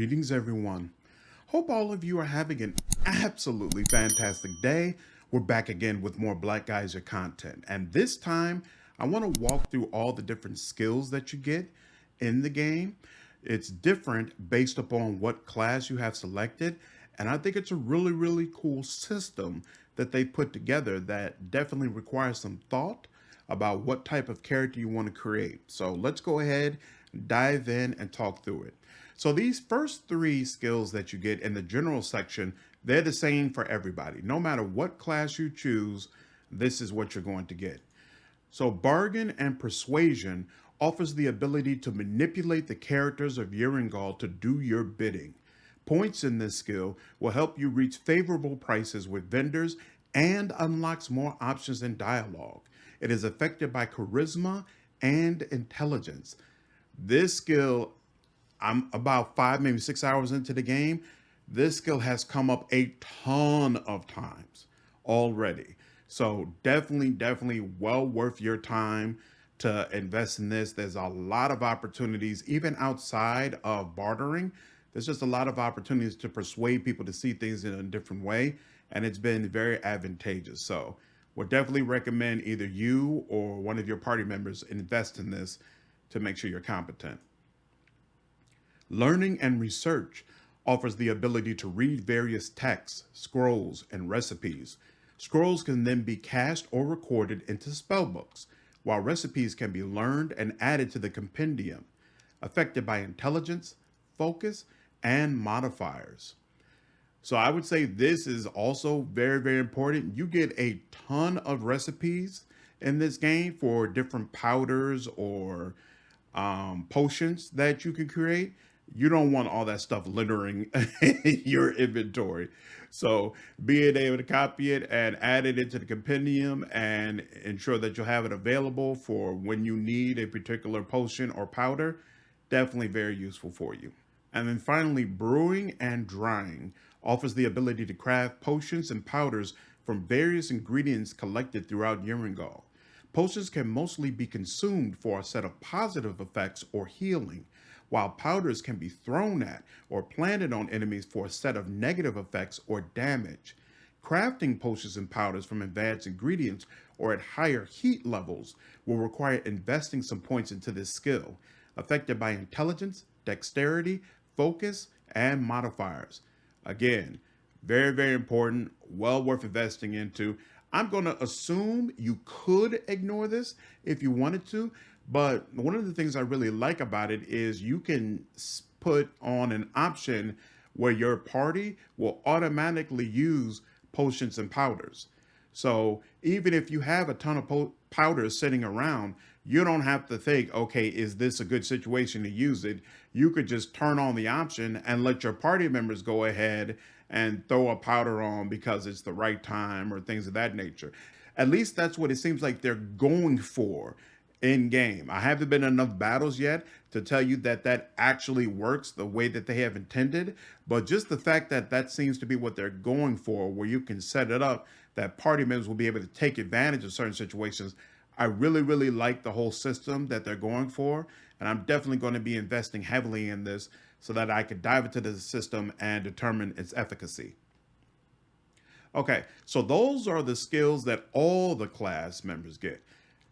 Greetings, everyone. Hope all of you are having an absolutely fantastic day. We're back again with more Black Geyser content, and this time I want to walk through all the different skills that you get in the game. It's different based upon what class you have selected, and I think it's a really cool system that they put together that definitely requires some thought about what type of character you want to create. So let's go ahead, dive in, and talk through it. So these first three skills that you get in the general section, they're the same for everybody. No matter what class you choose, this is what you're going to get. So Bargain and Persuasion offers the ability to manipulate the characters of Yerengal to do your bidding. Points in this skill will help you reach favorable prices with vendors and unlocks more options in dialogue. It is affected by charisma and intelligence. This skill, I'm about 5, maybe 6 hours into the game. This skill has come up a ton of times already. So definitely well worth your time to invest in this. There's a lot of opportunities, even outside of bartering. There's just a lot of opportunities to persuade people to see things in a different way. And it's been very advantageous. So would definitely recommend either you or one of your party members invest in this to make sure you're competent. Learning and Research offers the ability to read various texts, scrolls, and recipes. Scrolls can then be cast or recorded into spellbooks, while recipes can be learned and added to the compendium, affected by intelligence, focus, and modifiers. So I would say this is also very important. You get a ton of recipes in this game for different powders or potions that you can create. You don't want all that stuff littering your inventory. So being able to copy it and add it into the compendium and ensure that you'll have it available for when you need a particular potion or powder, definitely very useful for you. And then finally, Brewing and Drying offers the ability to craft potions and powders from various ingredients collected throughout Yerengal. Potions can mostly be consumed for a set of positive effects or healing, while powders can be thrown at or planted on enemies for a set of negative effects or damage. Crafting potions and powders from advanced ingredients or at higher heat levels will require investing some points into this skill, affected by intelligence, dexterity, focus, and modifiers. Again, very important, well worth investing into. I'm going to assume you could ignore this if you wanted to, but one of the things I really like about it is you can put on an option where your party will automatically use potions and powders. So even if you have a ton of powders sitting around, you don't have to think, okay, is this a good situation to use it? You could just turn on the option and let your party members go ahead and throw a powder on because it's the right time or things of that nature. At least that's what it seems like they're going for in game. I haven't been in enough battles yet to tell you that that actually works the way that they have intended, but just the fact that that seems to be what they're going for, where you can set it up that party members will be able to take advantage of certain situations. I really like the whole system that they're going for, and I'm definitely going to be investing heavily in this so that I could dive into the system and determine its efficacy. Okay, so those are the skills that all the class members get.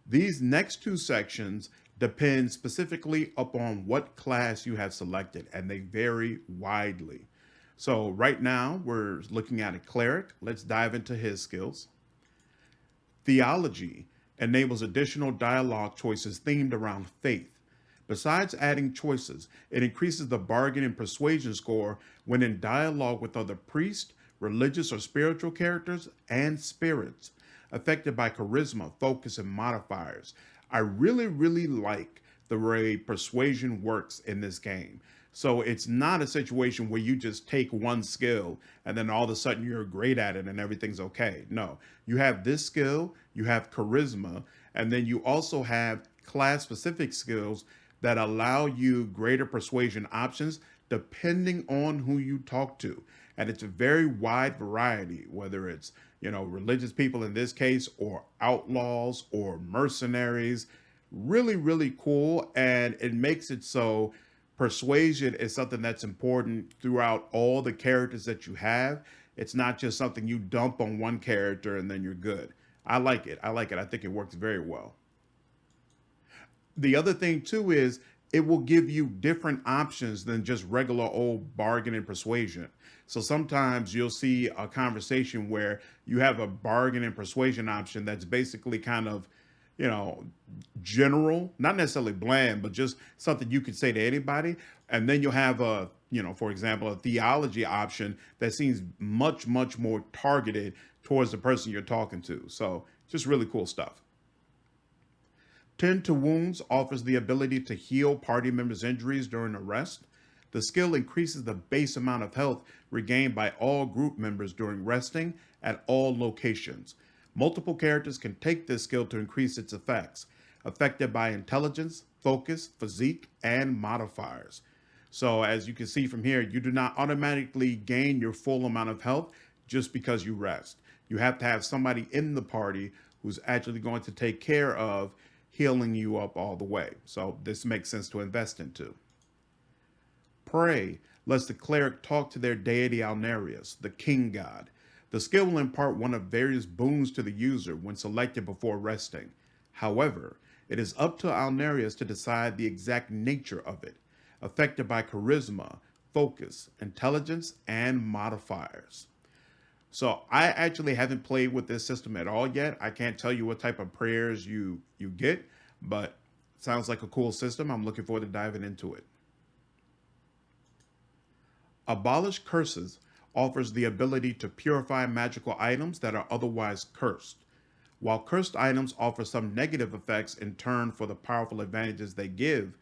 These next two sections depend specifically upon what class you have selected, and they vary widely. So right now we're looking at a cleric. Let's dive into his skills. Theology enables additional dialogue choices themed around faith. Besides adding choices, it increases the bargain and persuasion score when in dialogue with other priests, religious or spiritual characters, and spirits, affected by charisma, focus, and modifiers. I really like the way persuasion works in this game. So it's not a situation where you just take one skill and then all of a sudden you're great at it and everything's okay. No, you have this skill, you have charisma, and then you also have class-specific skills that allow you greater persuasion options depending on who you talk to. And it's a very wide variety, whether it's, religious people in this case, or outlaws or mercenaries. Really cool. And it makes it so Persuasion is something that's important throughout all the characters that you have. It's not just something you dump on one character and then you're good. I like it. I like it. I think it works very well. The other thing too is it will give you different options than just regular old bargain and persuasion. So sometimes you'll see a conversation where you have a bargain and persuasion option that's basically kind of, you know, general, not necessarily bland, but just something you could say to anybody. And then you'll have a, you know, for example, a theology option that seems much, much more targeted towards the person you're talking to. So just really cool stuff. Tend to Wounds offers the ability to heal party members' injuries during a rest. The skill increases the base amount of health regained by all group members during resting at all locations. Multiple characters can take this skill to increase its effects, affected by intelligence, focus, physique, and modifiers. So as you can see from here, you do not automatically gain your full amount of health just because you rest. You have to have somebody in the party who's actually going to take care of healing you up all the way. So this makes sense to invest into. Pray lets the cleric talk to their deity Alnarius, the king god. The skill will impart one of various boons to the user when selected before resting. However, it is up to Alnarius to decide the exact nature of it, affected by charisma, focus, intelligence, and modifiers. So I actually haven't played with this system at all yet. I can't tell you what type of prayers you get, but it sounds like a cool system. I'm looking forward to diving into it. Abolish Curses offers the ability to purify magical items that are otherwise cursed. While cursed items offer some negative effects in turn for the powerful advantages they give,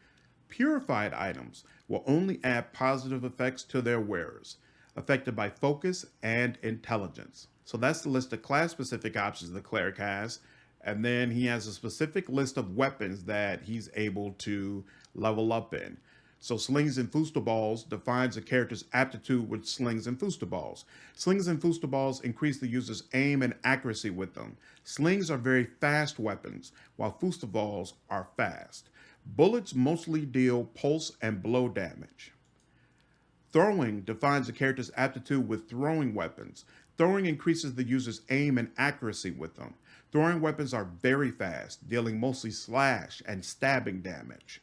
purified items will only add positive effects to their wearers, affected by focus and intelligence. So that's the list of class-specific options the cleric has, and then he has a specific list of weapons that he's able to level up in. So Slings and Fustibals defines a character's aptitude with Slings and Fustibals. Slings and Fustibals increase the user's aim and accuracy with them. Slings are very fast weapons, while Fustibals are fast. Bullets mostly deal pulse and blow damage. Throwing defines a character's aptitude with throwing weapons. Throwing increases the user's aim and accuracy with them. Throwing weapons are very fast, dealing mostly slash and stabbing damage.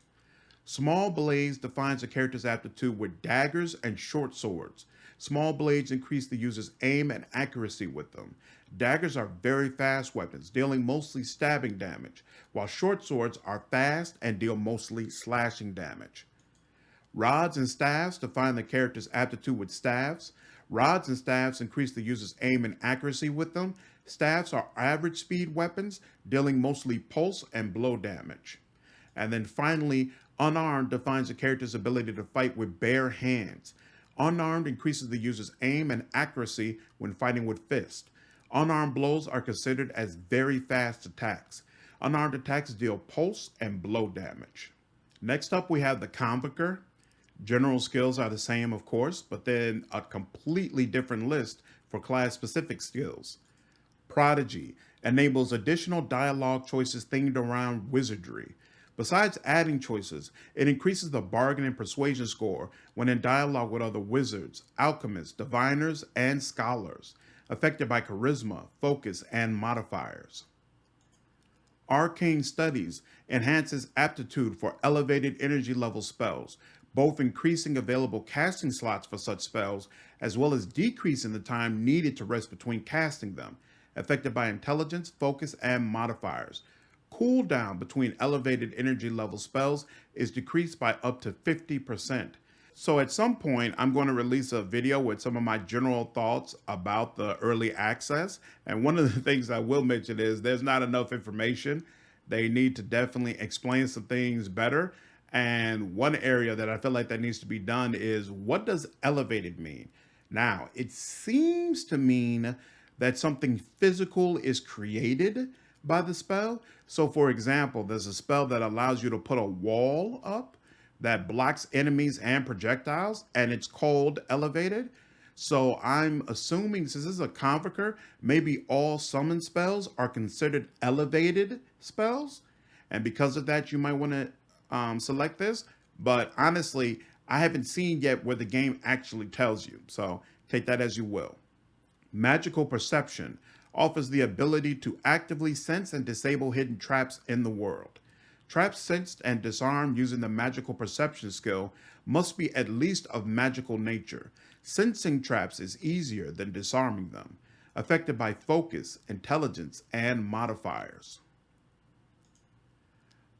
Small Blades defines a character's aptitude with daggers and short swords. Small blades increase the user's aim and accuracy with them. Daggers are very fast weapons, dealing mostly stabbing damage, while short swords are fast and deal mostly slashing damage. Rods and Staves define the character's aptitude with staves. Rods and staves increase the user's aim and accuracy with them. Staves are average speed weapons, dealing mostly pulse and blow damage. And then finally, Unarmed defines a character's ability to fight with bare hands. Unarmed increases the user's aim and accuracy when fighting with fist. Unarmed blows are considered as very fast attacks. Unarmed attacks deal pulse and blow damage. Next up, we have the Convoker. General skills are the same, of course, but then a completely different list for class-specific skills. Prodigy enables additional dialogue choices themed around wizardry. Besides adding choices, it increases the bargain and persuasion score when in dialogue with other wizards, alchemists, diviners, and scholars, affected by charisma, focus, and modifiers. Arcane Studies enhances aptitude for elevated energy level spells, both increasing available casting slots for such spells, as well as decreasing the time needed to rest between casting them, affected by intelligence, focus, and modifiers. Cooldown between elevated energy level spells is decreased by up to 50%. So at some point, I'm going to release a video with some of my general thoughts about the early access. And one of the things I will mention is there's not enough information. They need to definitely explain some things better. And one area that I feel like that needs to be done is, what does elevated mean? Now, it seems to mean that something physical is created by the spell. So for example, there's a spell that allows you to put a wall up that blocks enemies and projectiles, and it's called elevated. So I'm assuming, since this is a Convoker, maybe all summon spells are considered elevated spells. And because of that, you might want to select this. but honestly, I haven't seen yet where the game actually tells you, so take that as you will. Magical Perception offers the ability to actively sense and disable hidden traps in the world. Traps sensed and disarmed using the Magical Perception skill must be at least of magical nature. Sensing traps is easier than disarming them, affected by focus, intelligence, and modifiers.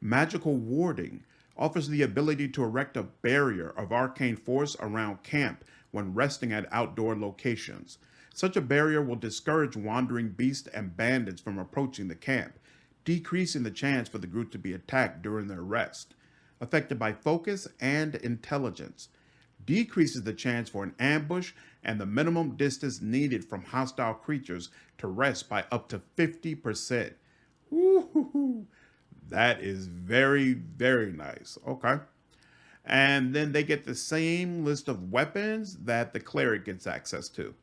Magical Warding offers the ability to erect a barrier of arcane force around camp when resting at outdoor locations. Such a barrier will discourage wandering beasts and bandits from approaching the camp, decreasing the chance for the group to be attacked during their rest. Affected by focus and intelligence, decreases the chance for an ambush and the minimum distance needed from hostile creatures to rest by up to 50%. Woo-hoo-hoo. That is very, very nice. Okay. And then they get the same list of weapons that the cleric gets access to.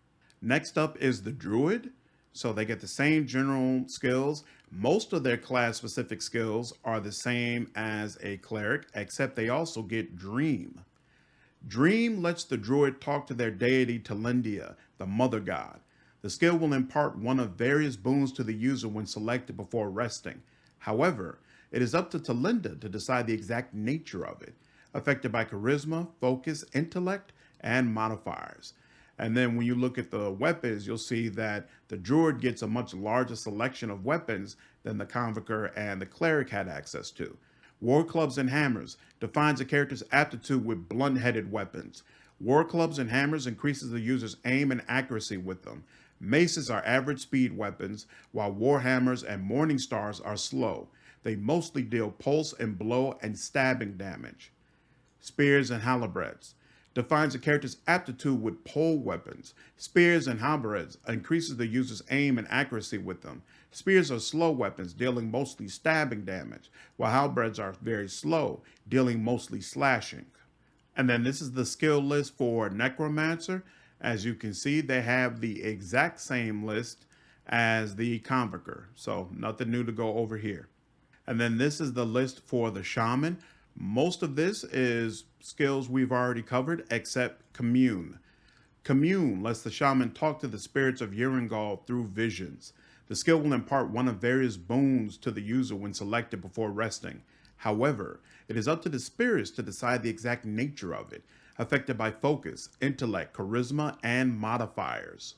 Next up is the druid. So they get the same general skills. Most of their class specific skills are the same as a cleric, except they also get dream. Dream lets the druid talk to their deity Talindia, the mother god. The skill will impart one of various boons to the user when selected before resting. However, it is up to Talinda to decide the exact nature of it, affected by charisma, focus, intellect, and modifiers. And then when you look at the weapons, you'll see that the druid gets a much larger selection of weapons than the convoker and the cleric had access to. War clubs and hammers defines a character's aptitude with blunt-headed weapons. War clubs and hammers increases the user's aim and accuracy with them. Maces are average speed weapons, while war hammers and morning stars are slow. They mostly deal pulse and blow and stabbing damage. Spears and halberds defines a character's aptitude with pole weapons. Spears and halberds increases the user's aim and accuracy with them. Spears are slow weapons, dealing mostly stabbing damage, while halberds are very slow, dealing mostly slashing. And then this is the skill list for Necromancer. As you can see, they have the exact same list as the Convoker, so nothing new to go over here. And then this is the list for the Shaman. Most of this is skills we've already covered, except Commune. Commune lets the Shaman talk to the spirits of Yerengal through visions. The skill will impart one of various boons to the user when selected before resting. However, it is up to the spirits to decide the exact nature of it, affected by focus, intellect, charisma, and modifiers.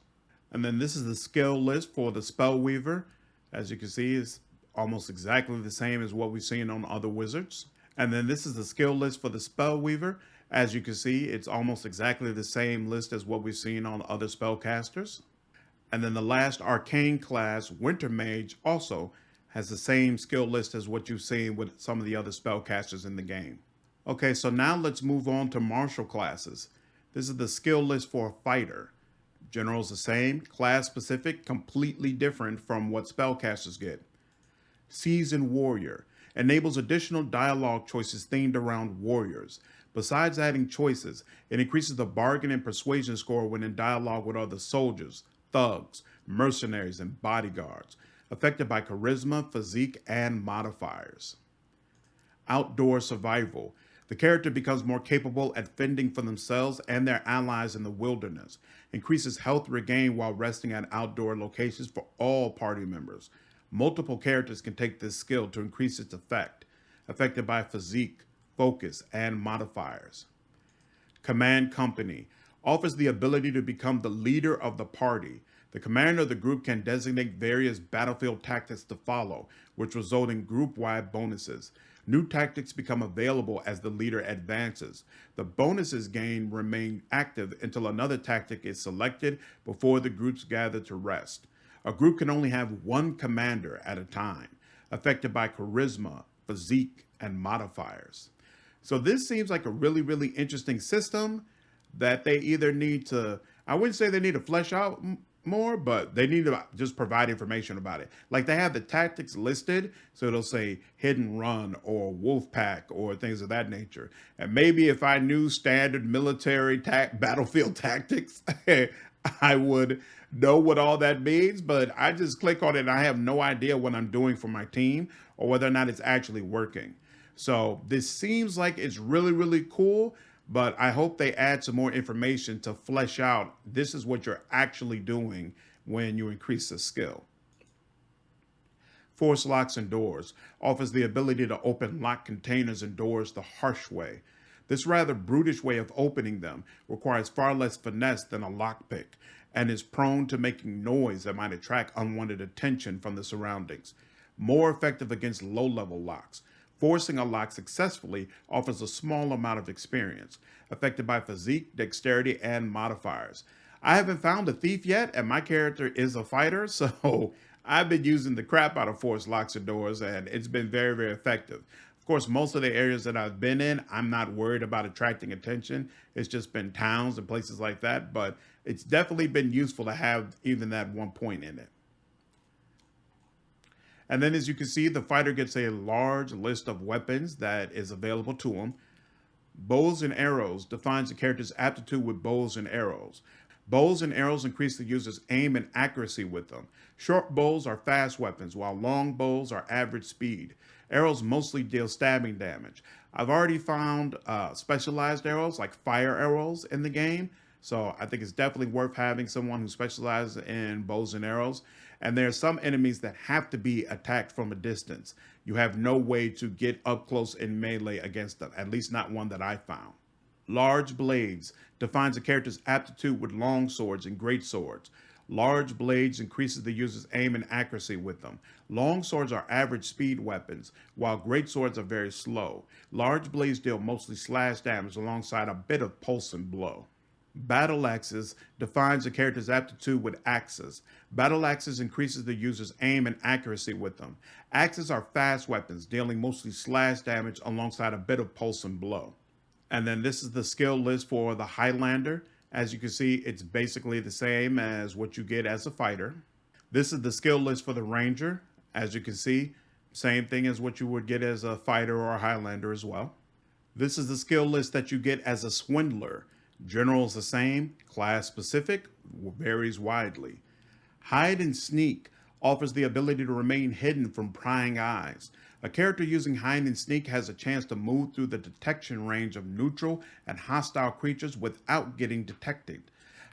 And then this is the skill list for the Spellweaver. As you can see, it's almost exactly the same as what we've seen on other wizards. And then this is the skill list for the Spellweaver. As you can see, it's almost exactly the same list as what we've seen on other spellcasters. And then the last Arcane class, Winter Mage, also has the same skill list as what you've seen with some of the other spellcasters in the game. Okay, so now let's move on to martial classes. This is the skill list for a fighter. General's the same, class specific, completely different from what spellcasters get. Seasoned Warrior enables additional dialogue choices themed around warriors. Besides adding choices, it increases the bargain and persuasion score when in dialogue with other soldiers, thugs, mercenaries, and bodyguards, affected by charisma, physique, and modifiers. Outdoor Survival. The character becomes more capable at fending for themselves and their allies in the wilderness, increases health regained while resting at outdoor locations for all party members. Multiple characters can take this skill to increase its effect, affected by physique, focus, and modifiers. Command Company offers the ability to become the leader of the party. The commander of the group can designate various battlefield tactics to follow, which result in group-wide bonuses. New tactics become available as the leader advances. The bonuses gained remain active until another tactic is selected before the groups gather to rest. A group can only have one commander at a time, affected by charisma, physique, and modifiers. So this seems like a really, really interesting system that they either need to, I wouldn't say they need to flesh out more, but they need to just provide information about it. Like they have the tactics listed, so it'll say hidden run or wolf pack or things of that nature. And maybe if I knew standard military battlefield tactics, I would know what all that means, but I just click on it and I have no idea what I'm doing for my team or whether or not it's actually working. So this seems like it's really, really cool, but I hope they add some more information to flesh out this is what you're actually doing when you increase the skill. Force locks and doors offers the ability to open locked containers and doors the harsh way. This rather brutish way of opening them requires far less finesse than a lockpick and is prone to making noise that might attract unwanted attention from the surroundings. More effective against low-level locks. Forcing a lock successfully offers a small amount of experience, affected by physique, dexterity, and modifiers. I haven't found a thief yet, and my character is a fighter, so I've been using the crap out of force locks and doors, and it's been very, very effective. Of course, most of the areas that I've been in, I'm not worried about attracting attention. It's just been towns and places like that, but it's definitely been useful to have even that one point in it. And then as you can see, the fighter gets a large list of weapons that is available to him. Bows and arrows defines the character's aptitude with bows and arrows. Bows and arrows increase the user's aim and accuracy with them. Short bows are fast weapons, while long bows are average speed. Arrows mostly deal stabbing damage. I've already found specialized arrows like fire arrows in the game, so I think it's definitely worth having someone who specializes in bows and arrows. And there are some enemies that have to be attacked from a distance. You have no way to get up close in melee against them, at least not one that I found. Large blades defines a character's aptitude with long swords and great swords. Large blades increases the user's aim and accuracy with them. Long swords are average speed weapons, while great swords are very slow. Large blades deal mostly slash damage alongside a bit of pulse and blow. Battle axes defines a character's aptitude with axes. Battle axes increases the user's aim and accuracy with them. Axes are fast weapons, dealing mostly slash damage alongside a bit of pulse and blow. And then this is the skill list for the Highlander. As you can see, it's basically the same as what you get as a fighter. This is the skill list for the Ranger. As you can see, same thing as what you would get as a fighter or a Highlander as well. This is the skill list that you get as a Swindler. General is the same, class specific, varies widely. Hide and Sneak offers the ability to remain hidden from prying eyes. A character using hide and sneak has a chance to move through the detection range of neutral and hostile creatures without getting detected.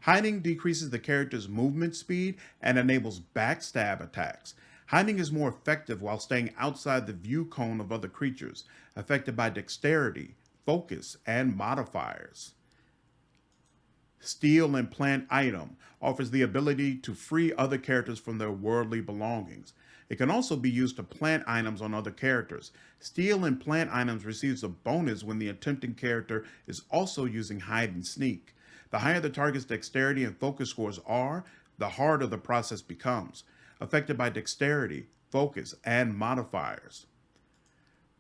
Hiding decreases the character's movement speed and enables backstab attacks. Hiding is more effective while staying outside the view cone of other creatures, affected by dexterity, focus, and modifiers. Steal and Plant Item offers the ability to free other characters from their worldly belongings. It can also be used to plant items on other characters. Steal and Plant Items receives a bonus when the attempting character is also using Hide and Sneak. The higher the target's dexterity and focus scores are, the harder the process becomes, affected by dexterity, focus, and modifiers.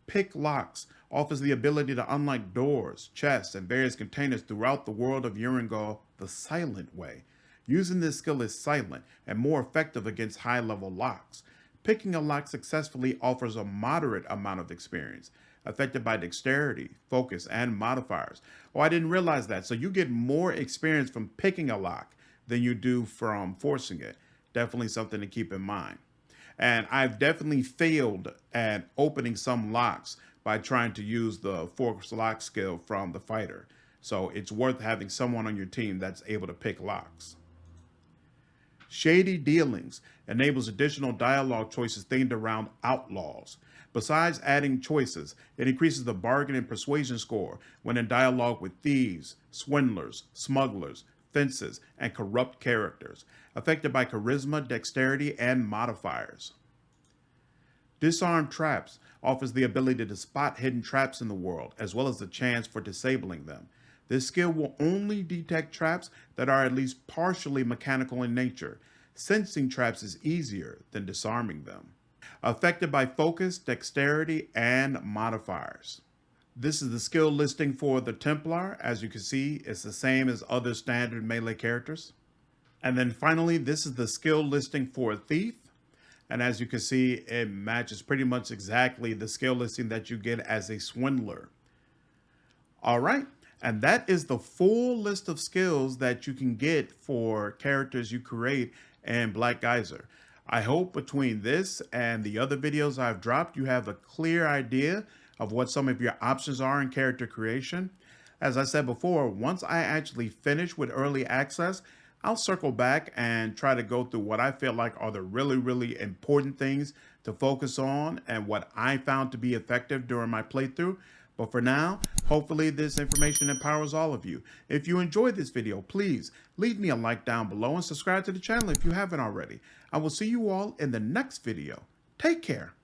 Pick Locks offers the ability to unlock doors, chests, and various containers throughout the world of Yerengal the silent way. Using this skill is silent and more effective against high-level locks. Picking a lock successfully offers a moderate amount of experience, affected by dexterity, focus, and modifiers. Oh, I didn't realize that. So you get more experience from picking a lock than you do from forcing it. Definitely something to keep in mind. And I've definitely failed at opening some locks by trying to use the force lock skill from the fighter. So it's worth having someone on your team that's able to pick locks. Shady Dealings enables additional dialogue choices themed around outlaws. Besides adding choices, it increases the bargain and persuasion score when in dialogue with thieves, swindlers, smugglers, fences, and corrupt characters, affected by charisma, dexterity, and modifiers. Disarm Traps offers the ability to spot hidden traps in the world, as well as the chance for disabling them. This skill will only detect traps that are at least partially mechanical in nature. Sensing traps is easier than disarming them. Affected by focus, dexterity, and modifiers. This is the skill listing for the Templar. As you can see, it's the same as other standard melee characters. And then finally, this is the skill listing for Thief. And as you can see, it matches pretty much exactly the skill listing that you get as a Swindler. All right. And that is the full list of skills that you can get for characters you create in Black Geyser. I hope between this and the other videos I've dropped, you have a clear idea of what some of your options are in character creation. As I said before, once I actually finish with early access, I'll circle back and try to go through what I feel like are the really important things to focus on and what I found to be effective during my playthrough. But for now, hopefully this information empowers all of you. If you enjoyed this video, please leave me a like down below and subscribe to the channel if you haven't already. I will see you all in the next video. Take care.